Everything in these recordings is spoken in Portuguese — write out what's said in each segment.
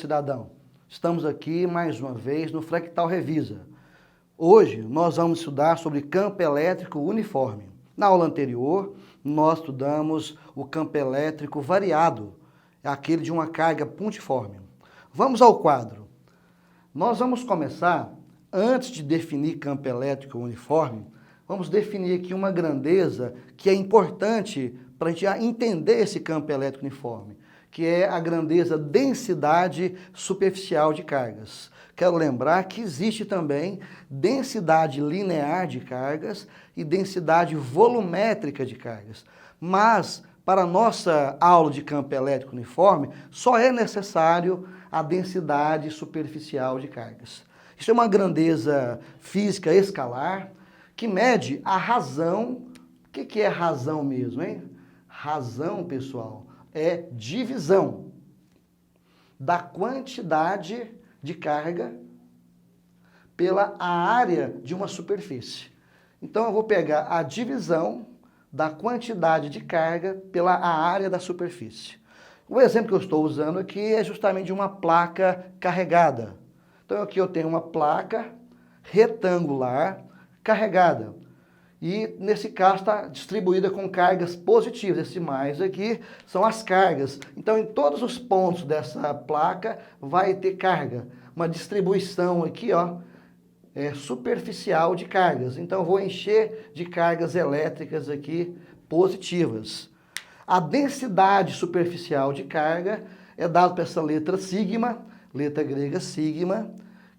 cidadão? Estamos aqui mais uma vez no Fractal Revisa. Hoje nós vamos estudar sobre campo elétrico uniforme. Na aula anterior, nós estudamos o campo elétrico variado, aquele de uma carga pontiforme. Vamos ao quadro. Nós vamos começar, antes de definir campo elétrico uniforme, vamos definir aqui uma grandeza que é importante para a gente entender esse campo elétrico uniforme, que é a grandeza densidade superficial de cargas. Quero lembrar que existe também densidade linear de cargas e densidade volumétrica de cargas. Mas, para a nossa aula de campo elétrico uniforme, só é necessário a densidade superficial de cargas. Isso é uma grandeza física escalar que mede a razão. O que é razão mesmo, hein? Razão, pessoal, é divisão da quantidade de carga pela área de uma superfície. Então, eu vou pegar a divisão da quantidade de carga pela área da superfície. O exemplo que eu estou usando aqui é justamente de uma placa carregada. Então, aqui eu tenho uma placa retangular carregada. E, nesse caso, está distribuída com cargas positivas. Esse mais aqui são as cargas. Então, em todos os pontos dessa placa vai ter carga. Uma distribuição aqui, ó, superficial de cargas. Então, eu vou encher de cargas elétricas aqui positivas. A densidade superficial de carga é dada por essa letra sigma, letra grega sigma,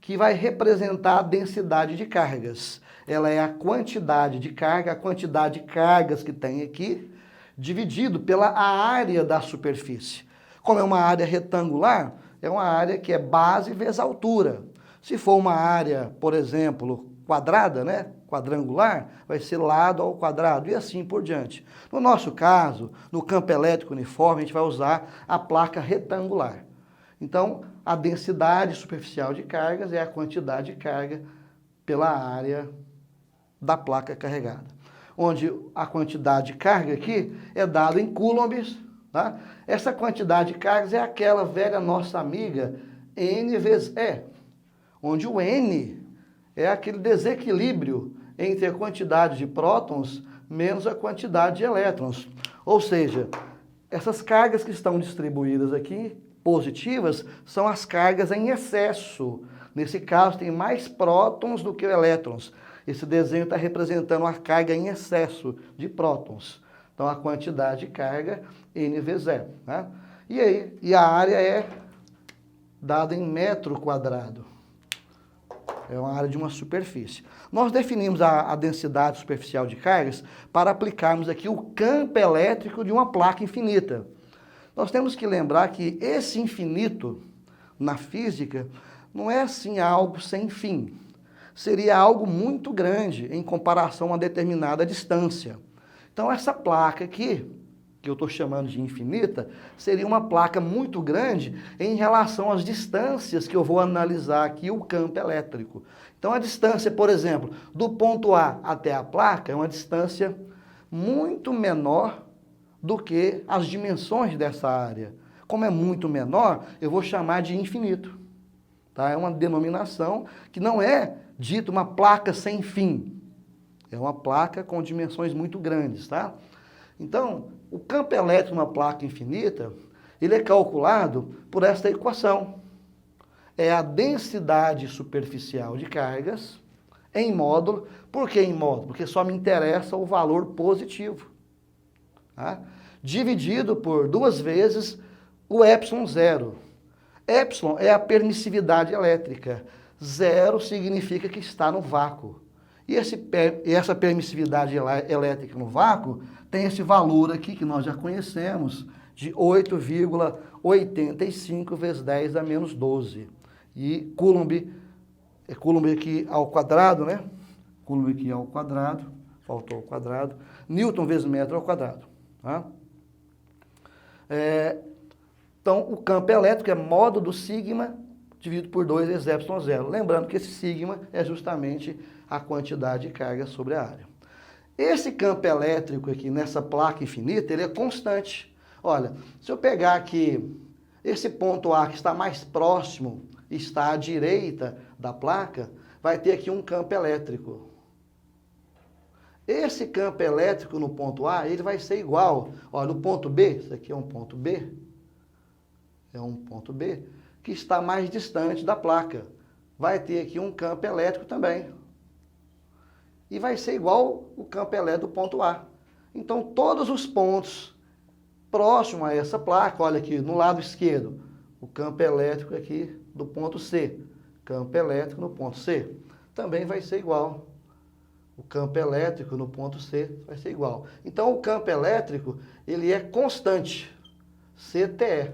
que vai representar a densidade de cargas. Ela é a quantidade de carga, a quantidade de cargas que tem aqui, dividido pela área da superfície. Como é uma área retangular, é uma área que é base vezes altura. Se for uma área, por exemplo, quadrada, né? Quadrangular, vai ser lado ao quadrado e assim por diante. No nosso caso, no campo elétrico uniforme, a gente vai usar a placa retangular. Então, a densidade superficial de cargas é a quantidade de carga pela área da placa carregada. Onde a quantidade de carga aqui é dada em coulombs. Tá? Essa quantidade de cargas é aquela velha nossa amiga N vezes E, onde o N é aquele desequilíbrio entre a quantidade de prótons menos a quantidade de elétrons. Ou seja, essas cargas que estão distribuídas aqui, positivas, são as cargas em excesso. Nesse caso, tem mais prótons do que elétrons. Esse desenho está representando a carga em excesso de prótons. Então, a quantidade de carga, N vezes E. Né? E a área é dada em metro quadrado. É uma área de uma superfície. Nós definimos a densidade superficial de cargas para aplicarmos aqui o campo elétrico de uma placa infinita. Nós temos que lembrar que esse infinito, na física, não é assim algo sem fim. Seria algo muito grande em comparação a uma determinada distância. Então, essa placa aqui, que eu estou chamando de infinita, seria uma placa muito grande em relação às distâncias que eu vou analisar aqui o campo elétrico. Então, a distância, por exemplo, do ponto A até a placa é uma distância muito menor do que as dimensões dessa área. Como é muito menor, eu vou chamar de infinito. Tá? É uma denominação que não é dito uma placa sem fim. É uma placa com dimensões muito grandes, tá? Então, o campo elétrico de uma placa infinita, ele é calculado por esta equação. É a densidade superficial de cargas em módulo. Por que em módulo? Porque só me interessa o valor positivo. Tá? Dividido por 2 vezes o epsilon zero. Epsilon é a permissividade elétrica. Zero significa que está no vácuo. E essa permissividade elétrica no vácuo tem esse valor aqui que nós já conhecemos, de 8,85 vezes 10 a menos 12. E Coulomb aqui ao quadrado, né? Coulomb aqui ao quadrado, faltou ao quadrado. Newton vezes metro ao quadrado. Tá? Então, o campo elétrico é módulo do sigma dividido por 2 vezes epsilon zero. Lembrando que esse sigma é justamente a quantidade de carga sobre a área. Esse campo elétrico aqui nessa placa infinita, ele é constante. Olha, se eu pegar aqui Esse ponto A que está mais próximo, está à direita da placa, vai ter aqui um campo elétrico. Esse campo elétrico no ponto A, ele vai ser igual, ó, no ponto B, isso aqui é um ponto B, que está mais distante da placa. Vai ter aqui um campo elétrico também. E vai ser igual o campo elétrico do ponto A. Então, todos os pontos próximos a essa placa, olha aqui, no lado esquerdo, o campo elétrico aqui do ponto C. Campo elétrico no ponto C. Também vai ser igual. O campo elétrico no ponto C vai ser igual. Então, o campo elétrico, ele é constante, CTE.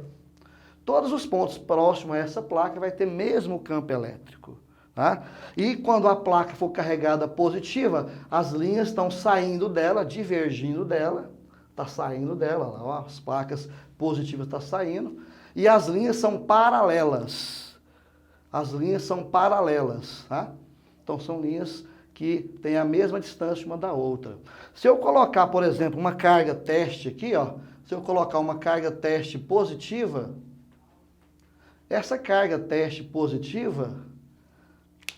Todos os pontos próximos a essa placa vai ter mesmo campo elétrico. Tá? E quando a placa for carregada positiva, as linhas estão saindo dela, divergindo dela, está saindo dela, lá, ó, as placas positivas estão saindo, e as linhas são paralelas. As linhas são paralelas, tá? Então são linhas que têm a mesma distância uma da outra. Se eu colocar, por exemplo, uma carga teste aqui, ó, se eu colocar uma carga teste positiva, essa carga teste positiva,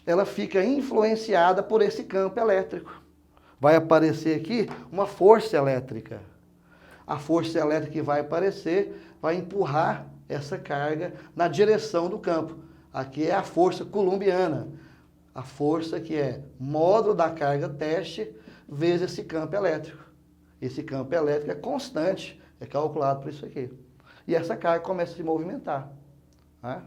ela fica influenciada por esse campo elétrico. Vai aparecer aqui uma força elétrica. A força elétrica que vai aparecer vai empurrar essa carga na direção do campo. Aqui é a força coulombiana. A força que é módulo da carga teste vezes esse campo elétrico. Esse campo elétrico é constante, é calculado por isso aqui. E essa carga começa a se movimentar. Né?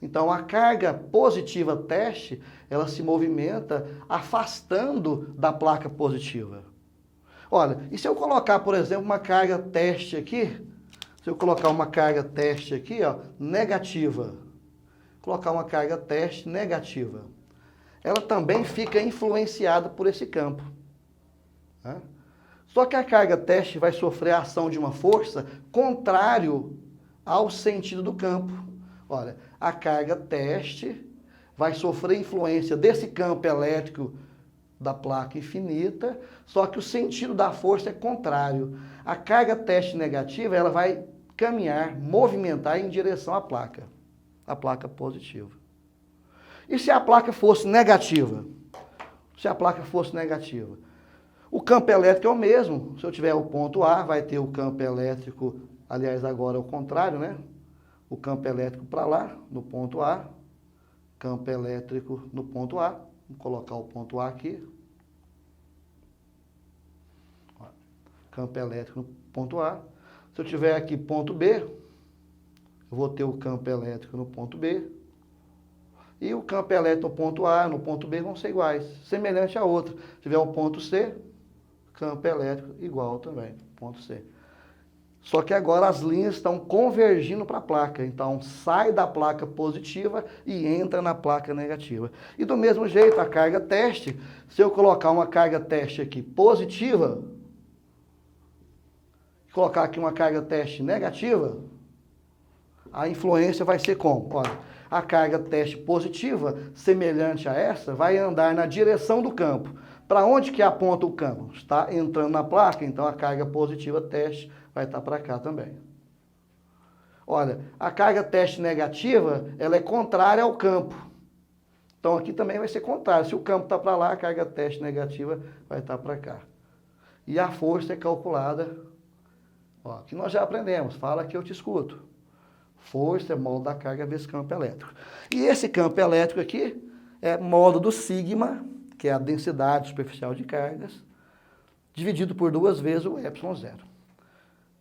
Então, a carga positiva teste, ela se movimenta afastando da placa positiva. Olha, e se eu colocar, por exemplo, uma carga teste aqui, se eu colocar uma carga teste aqui, ó, negativa, colocar uma carga teste negativa, ela também fica influenciada por esse campo. Né? Só que a carga teste vai sofrer a ação de uma força contrário ao sentido do campo. Olha, a carga teste vai sofrer influência desse campo elétrico da placa infinita, só que o sentido da força é contrário. A carga teste negativa, ela vai caminhar, movimentar em direção à placa, a placa positiva. E se a placa fosse negativa? Se a placa fosse negativa? O campo elétrico é o mesmo. Se eu tiver o ponto A, vai ter o campo elétrico, aliás, agora é o contrário, né? O campo elétrico para lá, no ponto A, campo elétrico no ponto A, vou colocar o ponto A aqui, campo elétrico no ponto A. Se eu tiver aqui ponto B, eu vou ter o campo elétrico no ponto B, e o campo elétrico no ponto A, no ponto B vão ser iguais, semelhante a outro. Se tiver o ponto C, campo elétrico igual também, ponto C. Só que agora as linhas estão convergindo para a placa. Então, sai da placa positiva e entra na placa negativa. E do mesmo jeito, a carga teste, se eu colocar uma carga teste aqui positiva, colocar aqui uma carga teste negativa, a influência vai ser como? Olha, a carga teste positiva, semelhante a essa, vai andar na direção do campo. Para onde que aponta o campo? Está entrando na placa, então a carga positiva teste vai estar para cá também. Olha, a carga teste negativa, ela é contrária ao campo. Então aqui também vai ser contrário. Se o campo está para lá, a carga teste negativa vai estar para cá. E a força é calculada, ó, que nós já aprendemos, fala que eu te escuto. Força é módulo da carga vezes campo elétrico. E esse campo elétrico aqui é módulo do sigma, que é a densidade superficial de cargas, dividido por 2 vezes o ε0.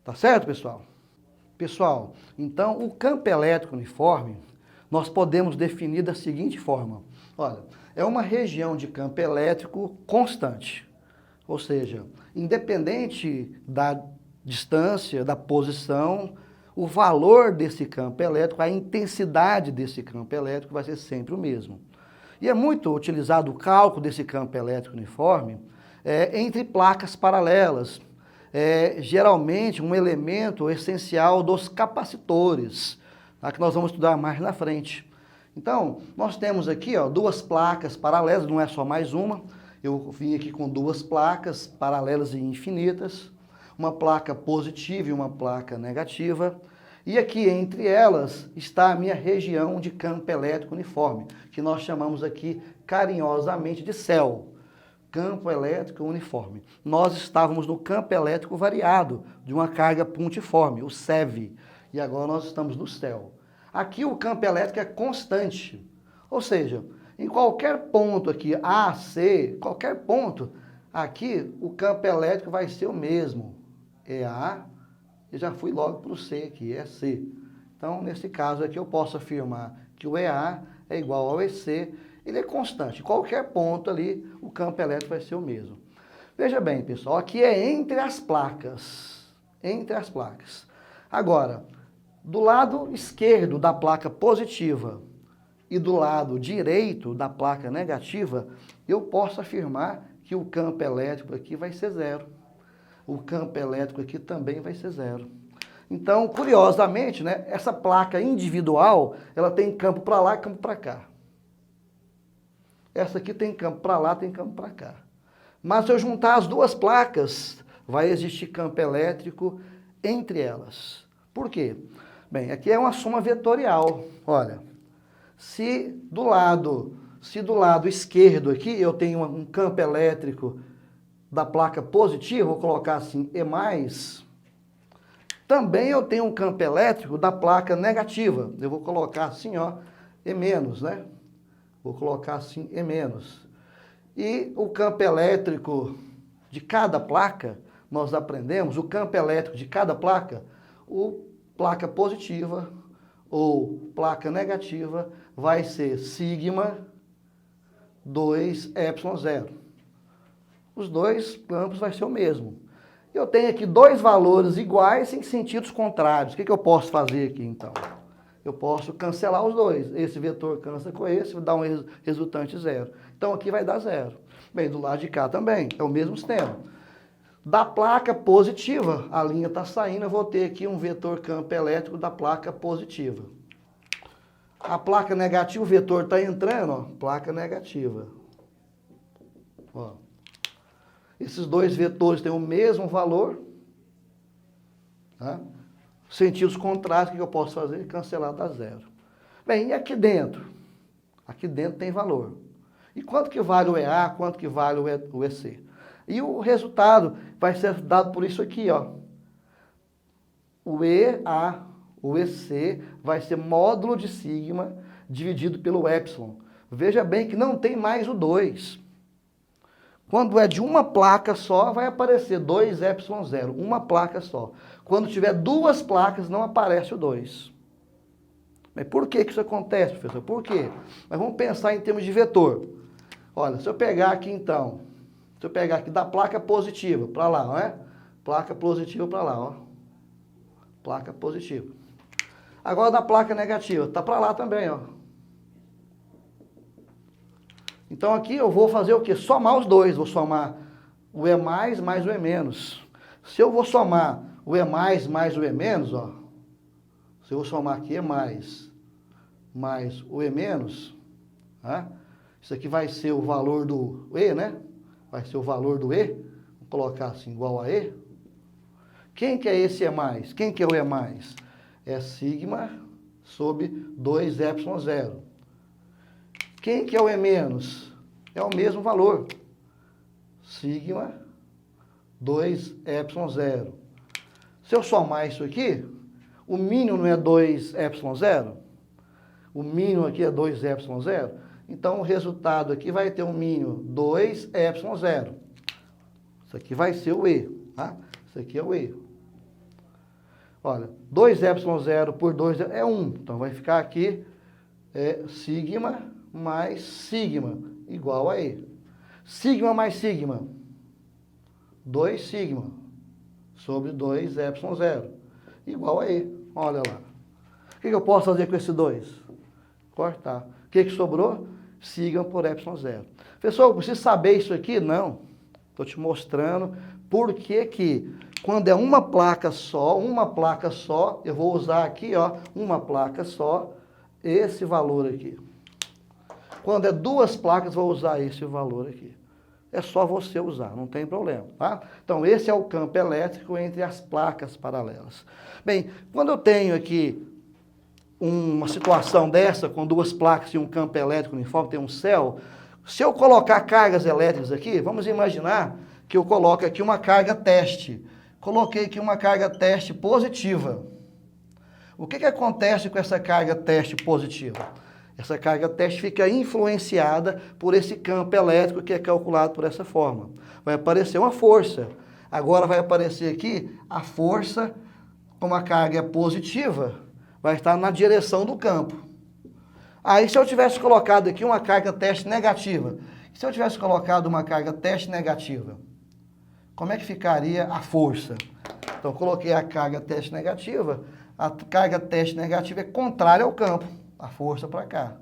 Tá certo, pessoal? Pessoal, então o campo elétrico uniforme nós podemos definir da seguinte forma. Olha, é uma região de campo elétrico constante. Ou seja, independente da distância, da posição, o valor desse campo elétrico, a intensidade desse campo elétrico vai ser sempre o mesmo. E é muito utilizado o cálculo desse campo elétrico uniforme entre placas paralelas. Geralmente um elemento essencial dos capacitores, tá, que nós vamos estudar mais na frente. Então, nós temos aqui, ó, 2 placas paralelas, não é só mais uma. Eu vim aqui com 2 placas paralelas e infinitas, uma placa positiva e uma placa negativa. E aqui entre elas está a minha região de campo elétrico uniforme, que nós chamamos aqui carinhosamente de CEL, campo elétrico uniforme. Nós estávamos no campo elétrico variado, de uma carga pontiforme, o CEV, e agora nós estamos no CEL. Aqui o campo elétrico é constante, ou seja, em qualquer ponto aqui, A, C, qualquer ponto, aqui o campo elétrico vai ser o mesmo, é A, e já fui logo para o C aqui, é C. Então, nesse caso aqui, eu posso afirmar que o EA é igual ao EC, ele é constante. Qualquer ponto ali, o campo elétrico vai ser o mesmo. Veja bem, pessoal, aqui é entre as placas. Entre as placas. Agora, do lado esquerdo da placa positiva e do lado direito da placa negativa, eu posso afirmar que o campo elétrico aqui vai ser zero. O campo elétrico aqui também vai ser zero. Então, curiosamente, né, essa placa individual, ela tem campo para lá e campo para cá. Essa aqui tem campo para lá, tem campo para cá. Mas se eu juntar as duas placas, vai existir campo elétrico entre elas. Por quê? Bem, aqui é uma soma vetorial. Olha, se do lado esquerdo aqui eu tenho um campo elétrico da placa positiva, vou colocar assim, E+, também eu tenho um campo elétrico da placa negativa. Eu vou colocar assim, ó, E-, né? Vou colocar assim, E-. E o campo elétrico de cada placa, nós aprendemos, o campo elétrico de cada placa, placa positiva ou placa negativa, vai ser sigma 2ε0. Os dois campos vai ser o mesmo. Eu tenho aqui dois valores iguais em sentidos contrários. O que eu posso fazer aqui, então? Eu posso cancelar os dois. Esse vetor cansa com esse, vai dar um resultante zero. Então, aqui vai dar zero. Bem, do lado de cá também, é o mesmo sistema. Da placa positiva, a linha está saindo, eu vou ter aqui um vetor campo elétrico da placa positiva. A placa negativa, o vetor está entrando, ó, placa negativa. Ó. Esses dois vetores têm o mesmo valor. Tá? Sentidos contrários, o que eu posso fazer? Cancelar, dá zero. Bem, e aqui dentro? Aqui dentro tem valor. E quanto que vale o EA, quanto que vale o EC? E o resultado vai ser dado por isso aqui, ó. O EA, o EC, vai ser módulo de sigma dividido pelo epsilon. Veja bem que não tem mais o 2. Quando é de uma placa só, vai aparecer 2ε0, uma placa só. Quando tiver duas placas, não aparece o 2. Mas por que isso acontece, professor? Por quê? Mas vamos pensar em termos de vetor. Olha, se eu pegar aqui então, se eu pegar aqui da placa positiva para lá, não é? Placa positiva para lá, ó. Placa positiva. Agora da placa negativa, tá para lá também, ó. Então aqui eu vou fazer o quê? Somar os dois. Vou somar o E+, mais o E-. Se eu vou somar o E+, mais o E-, ó. Se eu vou somar aqui E+, mais o E-, tá? Isso aqui vai ser o valor do E, né? Vai ser o valor do E. Vou colocar assim, igual a E. Quem que é esse E+? Quem que é o E+? É sigma sobre 2ε0. Quem que é o E-? É o mesmo valor. Sigma 2ε0. Se eu somar isso aqui, o mínimo não é 2ε0? O mínimo aqui é 2ε0? Então, o resultado aqui vai ter um mínimo 2ε0. Isso aqui vai ser o E, tá? Isso aqui é o E. Olha, 2ε0 por 2 é 1. Então, vai ficar aqui sigma mais sigma, igual a E. Sigma mais sigma, 2 sigma, sobre 2ε0, igual a E. Olha lá. O que eu posso fazer com esse 2? Cortar. O que sobrou? Sigma por ε0. Pessoal, precisa saber isso aqui? Não. Estou te mostrando por que quando é uma placa só, eu vou usar aqui, ó, uma placa só, esse valor aqui. Quando é duas placas, vou usar esse valor aqui. é só você usar, não tem problema, tá? Então, esse é o campo elétrico entre as placas paralelas. Bem, quando eu tenho aqui uma situação dessa, com duas placas e um campo elétrico uniforme, tem um céu, se eu colocar cargas elétricas aqui, vamos imaginar que eu coloco aqui uma carga teste. Coloquei aqui uma carga teste positiva. O que acontece com essa carga teste positiva? Essa carga teste fica influenciada por esse campo elétrico que é calculado por essa forma. Vai aparecer uma força. Agora vai aparecer aqui a força, como a carga é positiva, vai estar na direção do campo. Aí se eu tivesse colocado aqui uma carga teste negativa, se eu tivesse colocado uma carga teste negativa, como é que ficaria a força? Então coloquei a carga teste negativa, a carga teste negativa é contrária ao campo, a força para cá.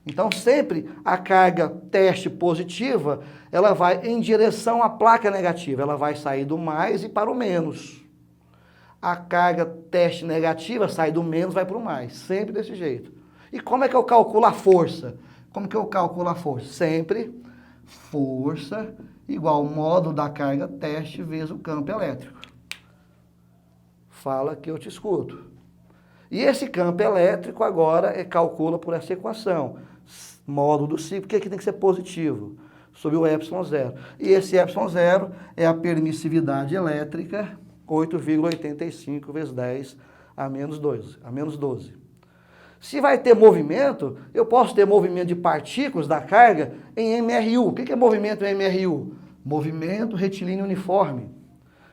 Então sempre a carga teste positiva, ela vai em direção à placa negativa, ela vai sair do mais e para o menos. A carga teste negativa sai do menos, vai para o mais, sempre desse jeito. E como é que eu calculo a força? Como que eu calculo a força? Sempre força igual ao módulo da carga teste vezes o campo elétrico. Fala que eu te escuto. E esse campo elétrico agora calcula por essa equação. Módulo do ciclo, que aqui tem que ser positivo, sobre o ε0. E esse ε0 é a permissividade elétrica, 8,85 vezes 10 a menos 12. Se vai ter movimento, eu posso ter movimento de partículas da carga em MRU. O que é movimento em MRU? Movimento retilíneo uniforme.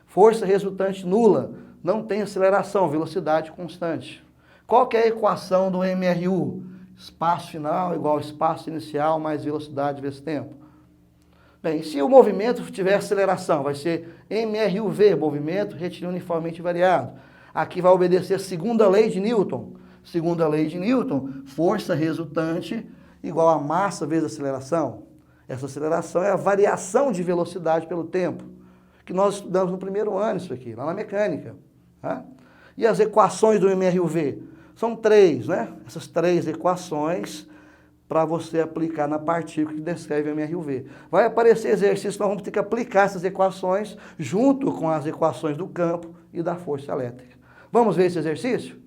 Força resultante nula. Não tem aceleração, velocidade constante. Qual que é a equação do MRU? Espaço final igual ao espaço inicial mais velocidade vezes tempo. Bem, se o movimento tiver aceleração, vai ser MRUV, movimento retilíneo uniformemente variado. Aqui vai obedecer a segunda lei de Newton. Segunda lei de Newton, força resultante igual a massa vezes aceleração. Essa aceleração é a variação de velocidade pelo tempo, que nós estudamos no primeiro ano isso aqui, lá na mecânica. Tá? E as equações do MRUV? São três, né? Essas três equações para você aplicar na partícula que descreve o MRUV. Vai aparecer exercício, nós vamos ter que aplicar essas equações junto com as equações do campo e da força elétrica. Vamos ver esse exercício?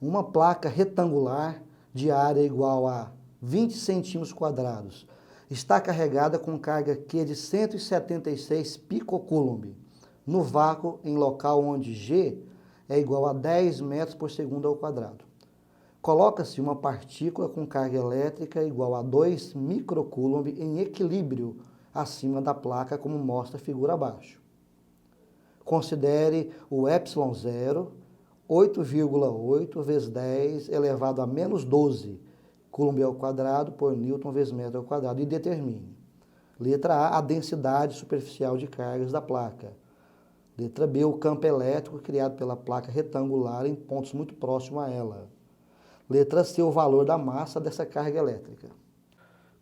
Uma placa retangular de área igual a 20 centímetros quadrados está carregada com carga Q de 176 picocoulomb no vácuo em local onde G é igual a 10 metros por segundo ao quadrado. Coloca-se uma partícula com carga elétrica igual a 2 microcoulomb em equilíbrio acima da placa, como mostra a figura abaixo. Considere o ε0, 8,8 vezes 10 elevado a menos 12 coulomb ao quadrado por newton vezes metro ao quadrado e determine. Letra A, a densidade superficial de cargas da placa. Letra B, o campo elétrico criado pela placa retangular em pontos muito próximos a ela. Letra C, o valor da massa dessa carga elétrica.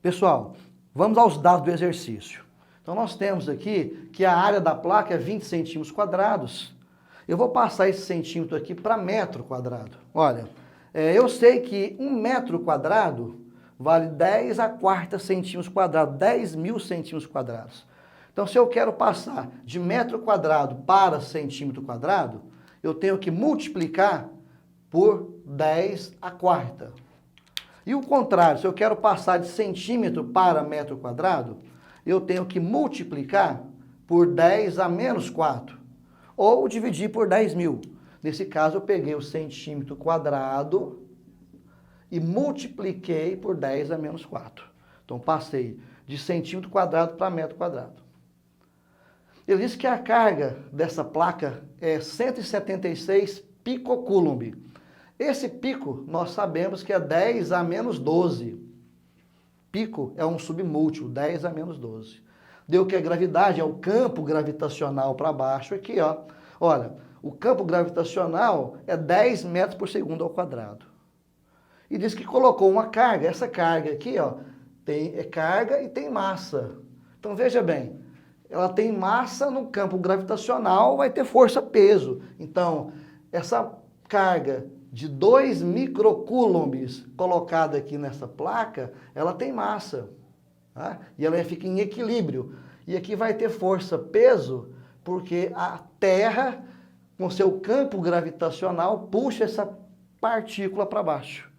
Pessoal, vamos aos dados do exercício. Então nós temos aqui que a área da placa é 20 centímetros quadrados. Eu vou passar esse centímetro aqui para metro quadrado. Olha, eu sei que 1 metro quadrado vale 10 a quarta centímetros quadrados, 10 mil centímetros quadrados. Então, se eu quero passar de metro quadrado para centímetro quadrado, eu tenho que multiplicar por 10 a quarta. E o contrário, se eu quero passar de centímetro para metro quadrado, eu tenho que multiplicar por 10 a menos 4. Ou dividir por 10 mil. Nesse caso, eu peguei o centímetro quadrado e multipliquei por 10 a menos 4. Então, passei de centímetro quadrado para metro quadrado. Ele disse que a carga dessa placa é 176 picocoulomb. Esse pico, nós sabemos que é 10 a menos 12. Pico é um submúltiplo, 10 a menos 12. Deu que a gravidade é o campo gravitacional para baixo aqui, ó. Olha, o campo gravitacional é 10 metros por segundo ao quadrado. E diz que colocou uma carga, essa carga aqui, ó, é carga e tem massa. Então veja bem, ela tem massa no campo gravitacional, vai ter força-peso. Então, essa carga de 2 microcoulombs colocada aqui nessa placa, ela tem massa. Tá? E ela fica em equilíbrio. E aqui vai ter força, peso, porque a Terra, com seu campo gravitacional, puxa essa partícula para baixo.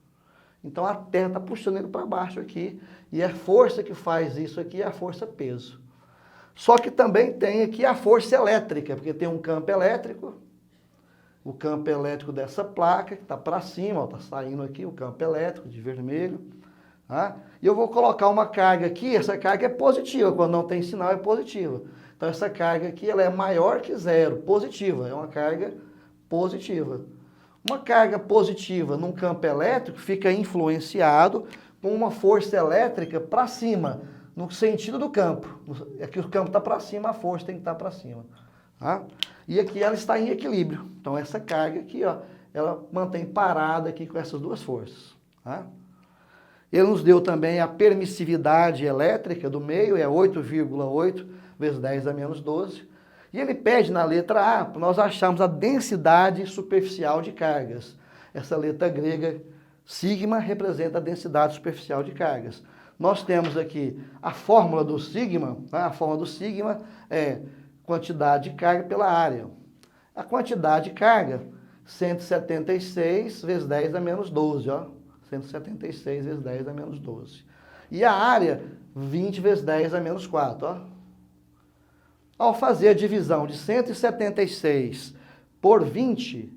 Então a Terra está puxando ele para baixo aqui, e a força que faz isso aqui é a força peso. Só que também tem aqui a força elétrica, porque tem um campo elétrico, o campo elétrico dessa placa, que está para cima, está saindo aqui o campo elétrico de vermelho. Tá? E eu vou colocar uma carga aqui, essa carga é positiva, quando não tem sinal é positiva. Então essa carga aqui ela é maior que zero, positiva, é uma carga positiva. Uma carga positiva num campo elétrico fica influenciado com uma força elétrica para cima, no sentido do campo. Aqui o campo está para cima, a força tem que estar para cima. Tá? E aqui ela está em equilíbrio. Então essa carga aqui, ó, ela mantém parada aqui com essas duas forças. Tá? Ele nos deu também a permissividade elétrica do meio, é 8,8 vezes 10 a menos 12. E ele pede na letra A, para nós acharmos a densidade superficial de cargas. Essa letra grega, sigma, representa a densidade superficial de cargas. Nós temos aqui a fórmula do sigma, né? A fórmula do sigma é quantidade de carga pela área. A quantidade de carga, 176 vezes 10 a menos 12, ó. 176 vezes 10 a menos 12. E a área, 20 vezes 10 a menos 4, ó. Ao fazer a divisão de 176 por 20,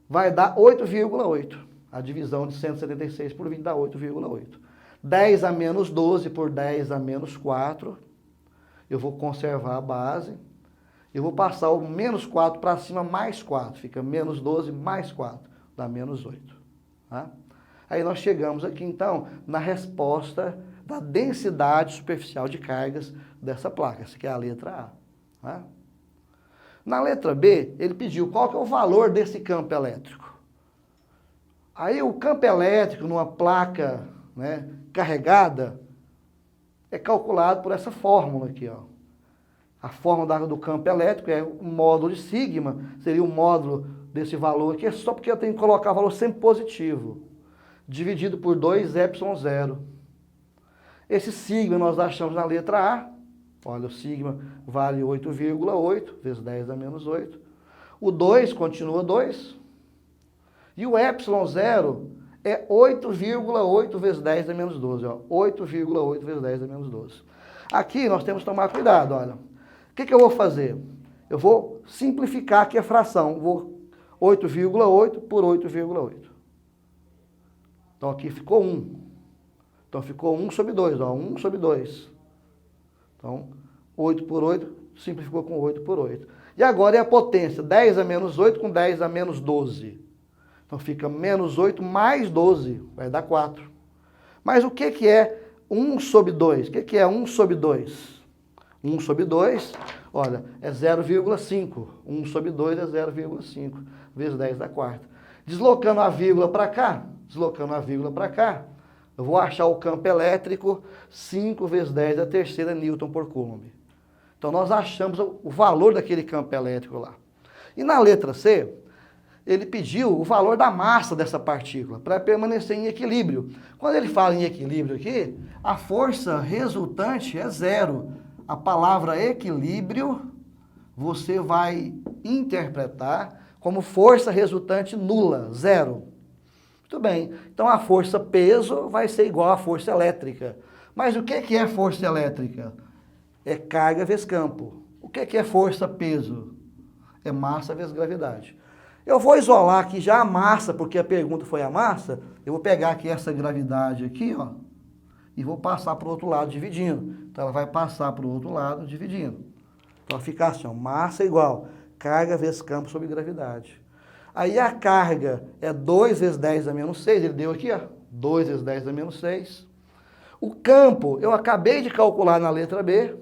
vai dar 8,8. A divisão de 176 por 20 dá 8,8. 10 a menos 12 por 10 a menos 4. Eu vou conservar a base. Eu vou passar o menos 4 para cima mais 4. Fica menos 12 mais 4. Dá menos 8. Tá? Aí nós chegamos aqui, então, na resposta da densidade superficial de cargas dessa placa. Essa aqui é a letra A. Tá? Na letra B, ele pediu qual que é o valor desse campo elétrico. Aí o campo elétrico numa placa, né, carregada é calculado por essa fórmula aqui, ó. A fórmula do campo elétrico é o módulo de sigma, seria o módulo desse valor aqui, é só porque eu tenho que colocar o valor sempre positivo, dividido por 2ε0. Esse sigma nós achamos na letra A. Olha, o sigma vale 8,8 vezes 10 a menos 8. O 2 continua 2. E o ε0 é 8,8 vezes 10 a menos 12. 8,8 vezes 10 a menos 12. Aqui nós temos que tomar cuidado, olha. O que eu vou fazer? Eu vou simplificar aqui a fração. Vou 8,8 por 8,8. Então aqui ficou 1. Então ficou 1 sobre 2, ó, 1 sobre 2. Então, 8 por 8 simplificou com 8 por 8. E agora é a potência, 10 a menos 8 com 10 a menos 12. Então fica menos 8 mais 12, vai dar 4. Mas o que é 1 sobre 2? O que é 1 sobre 2? 1 sobre 2, olha, é 0,5. 1 sobre 2 é 0,5, vezes 10 da quarta. Deslocando a vírgula para cá, eu vou achar o campo elétrico 5 vezes 10 da terceira Newton por Coulomb. Então nós achamos o valor daquele campo elétrico lá. E na letra C, ele pediu o valor da massa dessa partícula para permanecer em equilíbrio. Quando ele fala em equilíbrio aqui, a força resultante é zero. A palavra equilíbrio você vai interpretar como força resultante nula, zero. Muito bem, então a força peso vai ser igual à força elétrica. Mas o que é força elétrica? É carga vezes campo. O que é força peso? É massa vezes gravidade. Eu vou isolar aqui já a massa, porque a pergunta foi a massa. Eu vou pegar aqui essa gravidade aqui, ó, e vou passar para o outro lado dividindo. Então ela vai passar para o outro lado dividindo. Então fica assim, ó, massa igual carga vezes campo sobre gravidade. Aí a carga é 2 vezes 10 a menos 6, ele deu aqui, ó, 2 vezes 10 a menos 6. O campo, eu acabei de calcular na letra B,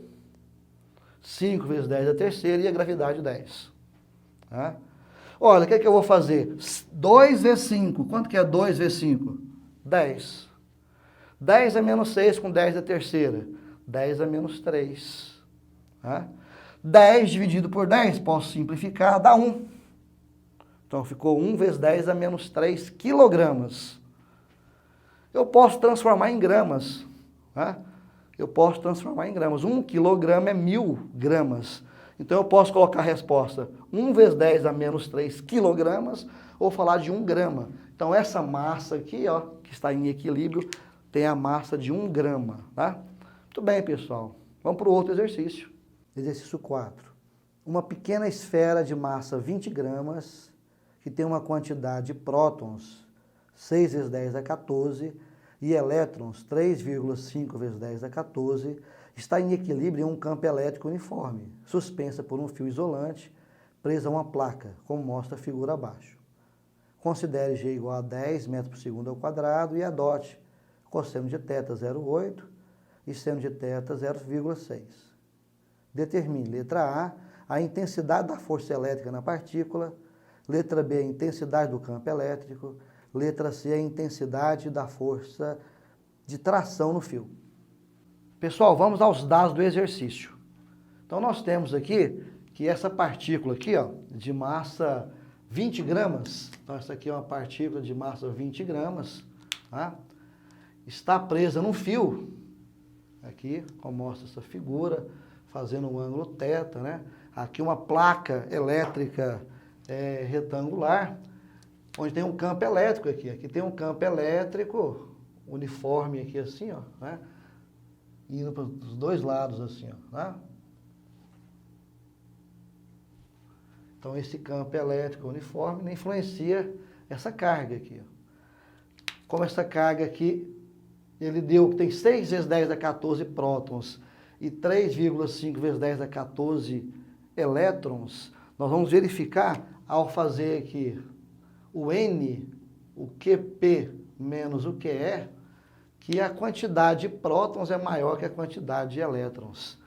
5 vezes 10 a terceira e a gravidade 10. Tá? Olha, o que eu vou fazer? 2 vezes 5, quanto que é 2 vezes 5? 10. 10 a menos 6 com 10 da terceira, 10 a menos 3. Tá? 10 dividido por 10, posso simplificar, dá 1. Então, ficou 1 vezes 10 a menos 3 quilogramas. Eu posso transformar em gramas. Tá? eu posso transformar em gramas. 1 quilograma é 1000 gramas. Então eu posso colocar a resposta 1 vezes 10 a menos 3 quilogramas, ou falar de 1 grama. Então essa massa aqui, ó, que está em equilíbrio, tem a massa de 1 grama, tá? Muito bem, pessoal. Vamos para o outro exercício. Exercício 4. Uma pequena esfera de massa 20 gramas, que tem uma quantidade de prótons 6 vezes 10 a 14 e elétrons 3,5 vezes 10 a 14, está em equilíbrio em um campo elétrico uniforme, suspensa por um fio isolante, presa a uma placa, como mostra a figura abaixo. Considere G igual a 10 metros por segundo ao quadrado e adote cosseno de θ 0,8 e seno de θ 0,6. Determine, letra A intensidade da força elétrica na partícula, letra B, a intensidade do campo elétrico, letra C, a intensidade da força de tração no fio. Pessoal, vamos aos dados do exercício. Então nós temos aqui que essa partícula aqui, ó, de massa 20 gramas, então essa aqui é uma partícula de massa 20 gramas, tá? Está presa num fio, aqui, como mostra essa figura, fazendo um ângulo θ, né? Aqui uma placa elétrica retangular, onde tem um campo elétrico aqui. Aqui tem um campo elétrico uniforme aqui assim, ó, né? Indo para os dois lados assim, ó, tá? Então esse campo elétrico uniforme influencia essa carga aqui, ó. Como essa carga aqui, ele deu que tem 6 vezes 10 a 14 prótons e 3,5 vezes 10 a 14 elétrons, nós vamos verificar ao fazer aqui o N, o QP menos o QE, que a quantidade de prótons é maior que a quantidade de elétrons.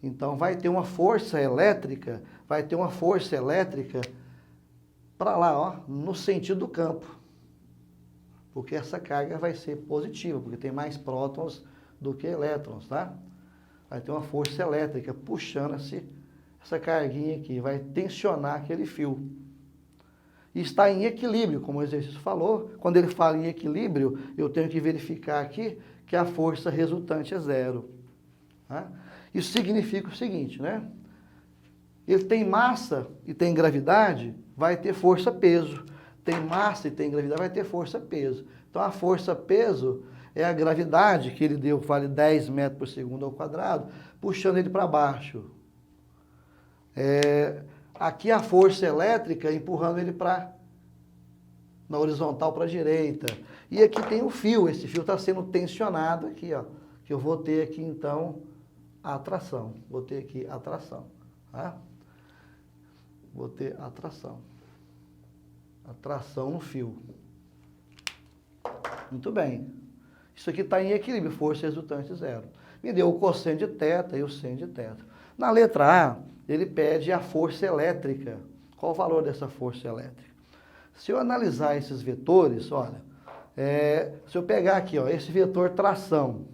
Então vai ter uma força elétrica, para lá, ó, no sentido do campo. Porque essa carga vai ser positiva, porque tem mais prótons do que elétrons, tá? Vai ter uma força elétrica puxando essa carguinha aqui, vai tensionar aquele fio. E está em equilíbrio, como o exercício falou. Quando ele fala em equilíbrio, eu tenho que verificar aqui que a força resultante é zero. Tá? Isso significa o seguinte, né? Ele tem massa e tem gravidade, vai ter força-peso. Tem massa e tem gravidade, vai ter força-peso. Então a força-peso é a gravidade que ele deu, vale 10 metros por segundo ao quadrado, puxando ele para baixo. Aqui a força elétrica empurrando ele na horizontal para a direita. E aqui tem o fio, esse fio está sendo tensionado aqui, ó. Que eu vou ter aqui então a atração. Vou ter aqui a atração. Tá? Vou ter atração. Atração no fio. Muito bem. Isso aqui está em equilíbrio, força resultante zero. Me deu o cosseno de θ e o seno de θ. Na letra A, ele pede a força elétrica. Qual o valor dessa força elétrica? Se eu analisar esses vetores, olha, se eu pegar aqui, ó, esse vetor tração,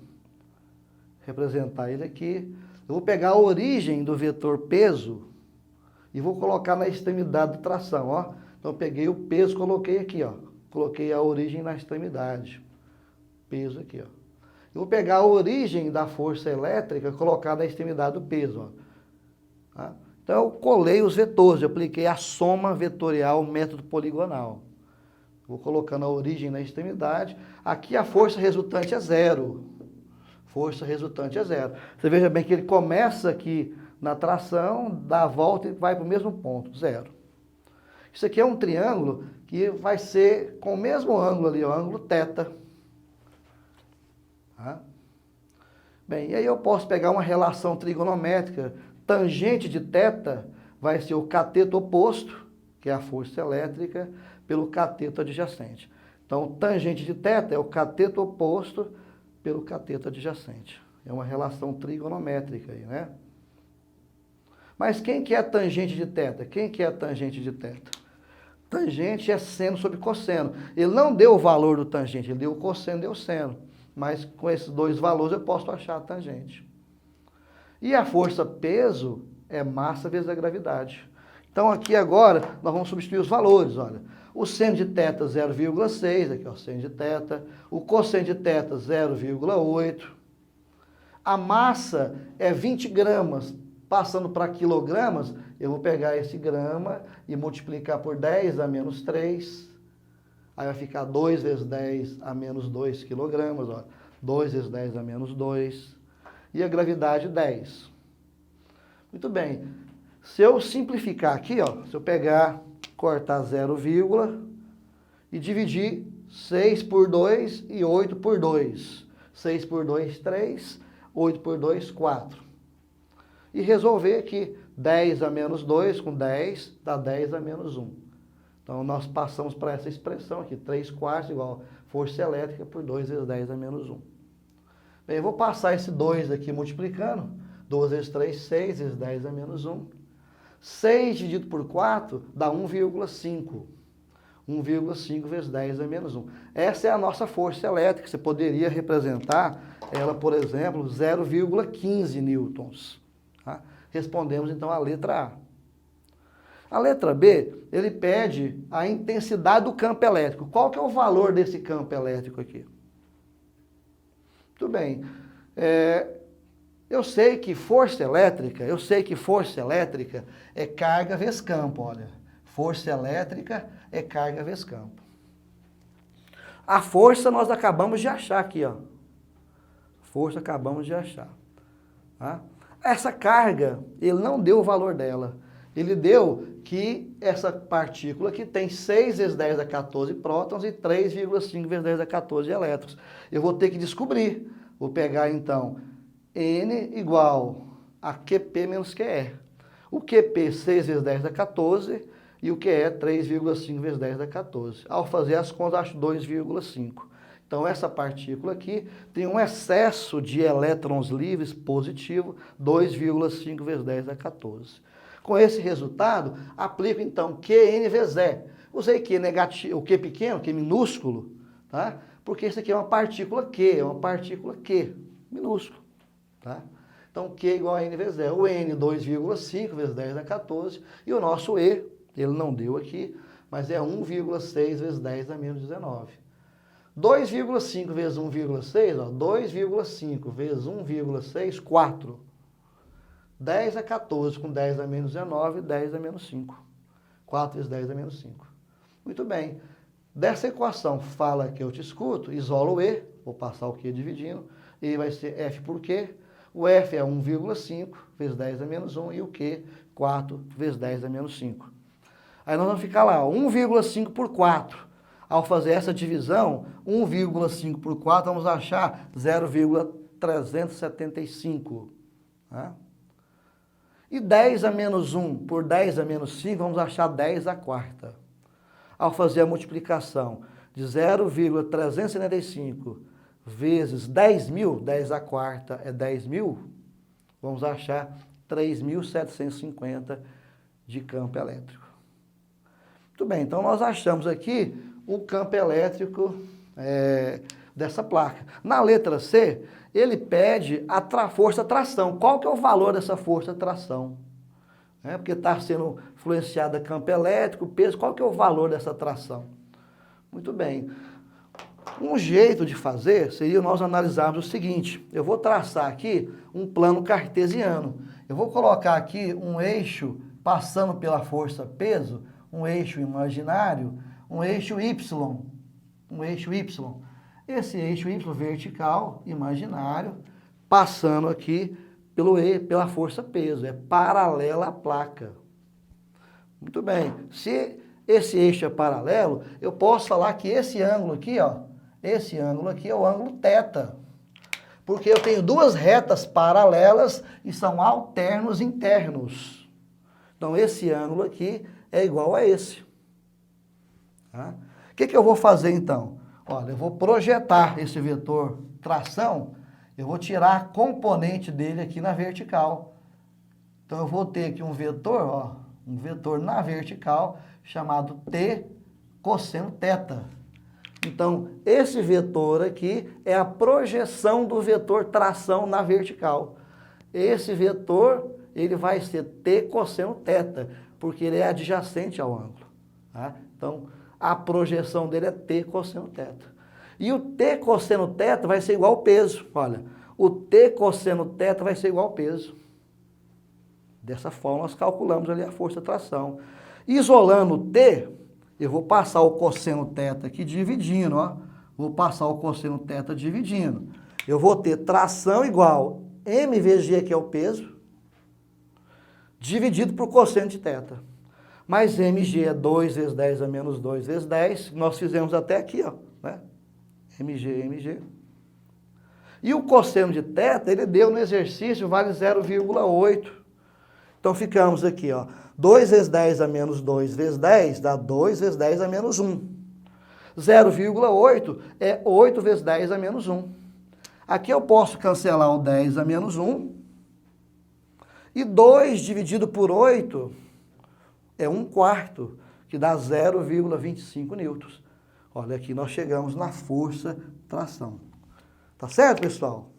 representar ele aqui, eu vou pegar a origem do vetor peso e vou colocar na extremidade de tração, ó. Então eu peguei o peso, coloquei aqui, ó. Coloquei a origem na extremidade. Peso aqui, ó. Eu vou pegar a origem da força elétrica e colocar na extremidade do peso, ó. Tá? Então eu colei os vetores, eu apliquei a soma vetorial, método poligonal. Vou colocando a origem na extremidade. Aqui a força resultante é zero. Força resultante é zero. Você veja bem que ele começa aqui na tração, dá a volta e vai para o mesmo ponto, zero. Isso aqui é um triângulo que vai ser com o mesmo ângulo ali, o ângulo θ. Tá? Bem, e aí eu posso pegar uma relação trigonométrica. Tangente de θ vai ser o cateto oposto, que é a força elétrica, pelo cateto adjacente. Então, tangente de θ é o cateto oposto pelo cateto adjacente. É uma relação trigonométrica aí, né? Mas quem que é tangente de θ? Quem que é tangente de θ? Tangente é seno sobre cosseno. Ele não deu o valor do tangente, ele deu o cosseno, deu o seno. Mas com esses dois valores eu posso achar a tangente. E a força-peso é massa vezes a gravidade. Então aqui agora nós vamos substituir os valores, olha. O seno de θ 0,6, aqui ó, seno de θ. O cosseno de θ 0,8. a massa é 20 gramas, passando para quilogramas, eu vou pegar esse grama e multiplicar por 10 a menos 3, aí vai ficar 2 vezes 10 a menos 2 quilogramas, ó. 2 vezes 10 a menos 2, e a gravidade 10. Muito bem, se eu simplificar aqui, ó, se eu pegar, cortar 0, e dividir 6 por 2 e 8 por 2. 6 por 2, 3, 8 por 2, 4. E resolver aqui, 10 a menos 2 com 10, dá 10 a menos 1. Então, nós passamos para essa expressão aqui, 3 quartos igual força elétrica por 2 vezes 10 a menos 1. Bem, eu vou passar esse 2 aqui multiplicando, 2 vezes 3, 6 vezes 10 a menos 1. 6 dividido por 4 dá 1,5. 1,5 vezes 10 a menos 1. Essa é a nossa força elétrica. Você poderia representar ela, por exemplo, 0,15 newtons. Tá? Respondemos, então, a letra A. A letra B, ele pede a intensidade do campo elétrico. Qual que é o valor desse campo elétrico aqui? Muito bem. Eu sei que força elétrica é carga vezes campo, olha. Força elétrica é carga vezes campo. A força nós acabamos de achar aqui, ó. Força acabamos de achar. Tá? Essa carga, ele não deu o valor dela. Ele deu que essa partícula aqui tem 6 vezes 10 a 14 prótons e 3,5 vezes 10 a 14 elétrons. Eu vou ter que descobrir. Vou pegar, então, N igual a QP menos QE. O QP, 6 vezes 10 a 14, e o QE, 3,5 vezes 10 a 14. Ao fazer as contas, acho 2,5. Então, essa partícula aqui tem um excesso de elétrons livres positivo, 2,5 vezes 10 a 14. Com esse resultado, aplico, então, QN vezes E. Usei Q negativo, o Q pequeno, Q minúsculo, tá? Porque isso aqui é uma partícula Q, minúsculo, tá? Então, Q igual a N vezes E. O N, 2,5 vezes 10 a 14, e o nosso E, ele não deu aqui, mas é 1,6 vezes 10 a menos 19. 2,5 vezes 1,6, ó, 2,5 vezes 1,6, 4. 10 a 14 com 10 a menos 19, 10 a menos 5. 4 vezes 10 a menos 5. Muito bem. Dessa equação, fala que eu te escuto, isola o E, vou passar o Q dividindo, E vai ser F por Q. O F é 1,5 vezes 10 a menos 1 e o Q, 4 vezes 10 a menos 5. Aí nós vamos ficar lá, 1,5 por 4. Ao fazer essa divisão, 1,5 por 4, vamos achar 0,375. Tá? E 10 a menos 1 por 10 a menos 5, vamos achar 10 a quarta. Ao fazer a multiplicação de 0,375 vezes 10.000, 10 a quarta é 10.000, vamos achar 3.750 de campo elétrico. Muito bem, então nós achamos aqui o campo elétrico dessa placa. Na letra C, ele pede a força tração. Qual que é o valor dessa força tração? Porque está sendo influenciada campo elétrico, peso, qual que é o valor dessa tração? Muito bem. Um jeito de fazer seria nós analisarmos o seguinte, eu vou traçar aqui um plano cartesiano. Eu vou colocar aqui um eixo passando pela força peso, um eixo imaginário, um eixo Y. Esse eixo Y vertical, imaginário, passando aqui pela força peso, é paralela à placa. Muito bem, se esse eixo é paralelo, eu posso falar que esse ângulo aqui, ó, esse ângulo aqui é o ângulo θ. Porque eu tenho duas retas paralelas e são alternos internos. Então, esse ângulo aqui é igual a esse. Tá? O que eu vou fazer, então? Olha, eu vou projetar esse vetor tração, eu vou tirar a componente dele aqui na vertical. Então, eu vou ter aqui um vetor, ó, um vetor na vertical, chamado T cosseno θ. Então, esse vetor aqui é a projeção do vetor tração na vertical. Esse vetor, ele vai ser T cosseno θ, porque ele é adjacente ao ângulo. Tá? Então, a projeção dele é T cosseno θ. E o T cosseno θ vai ser igual ao peso. Olha, o T cosseno θ vai ser igual ao peso. Dessa forma, nós calculamos ali a força de tração. Isolando o T, eu vou passar o cosseno θ aqui dividindo, ó. Vou passar o cosseno θ dividindo. Eu vou ter tração igual m vezes g, que é o peso, dividido por cosseno de θ. Mas mg é 2 vezes 10 a menos 2 vezes 10, nós fizemos até aqui, ó, né? mg. E o cosseno de θ, ele deu no exercício, vale 0,8. Então ficamos aqui, ó, 2 vezes 10 a menos 2 vezes 10 dá 2 vezes 10 a menos 1. 0,8 é 8 vezes 10 a menos 1. Aqui eu posso cancelar o 10 a menos 1. E 2 dividido por 8 é 1/4, que dá 0,25 newtons. Olha, aqui nós chegamos na força tração. Tá certo, pessoal?